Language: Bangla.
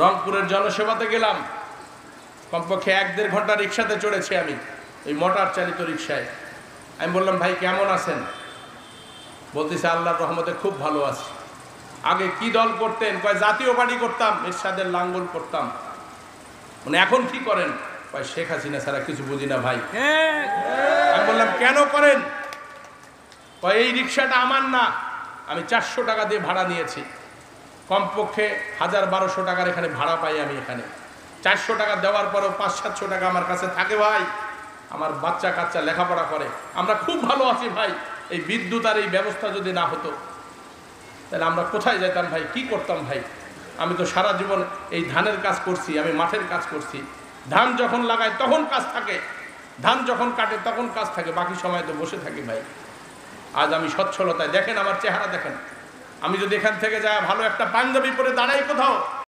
রংপুরের জনসেবাতে গেলাম, কমপক্ষে 1-1.5 ঘন্টা রিক্সাতে চড়েছি আমি, এই মোটর চালিত রিক্সায়। আমি বললাম, ভাই কেমন আছেন? বলতেছে, আল্লাহর রহমতে খুব ভালো আছি। আগে কি দল করতেন? কয় জাতীয় পার্টি করতাম, এরশাদের লাঙ্গল করতাম। মানে এখন কি করেন? কয় শেখ হাসিনা ছাড়া কিছু বুঝি না ভাই। আমি বললাম, কেন করেন? কয় এই রিক্সাটা আমার না, আমি 400 টাকা দিয়ে ভাড়া নিয়েছি। কমপক্ষে 1000-1200 টাকার এখানে ভাড়া পাই আমি। এখানে 400 টাকা দেওয়ার পরেও 500-700 টাকা আমার কাছে থাকে ভাই। আমার বাচ্চা কাচ্চা লেখাপড়া করে, আমরা খুব ভালো আছি ভাই। এই বিদ্যুৎ আর এই ব্যবস্থা যদি না হতো তাহলে আমরা কোথায় যেতাম ভাই, কি করতাম ভাই? আমি তো সারা জীবন এই ধানের কাজ করছি, আমি মাঠের কাজ করছি। ধান যখন লাগায় তখন কাজ থাকে, ধান যখন কাটে তখন কাজ থাকে, বাকি সময় তো বসে থাকি ভাই। আজ আমি সচ্ছলতায়, দেখেন আমার চেহারা দেখেন। আমি যদি এখান থেকে যাই ভালো একটা পাঞ্জাবি পরে দাঁড়াই কোথাও,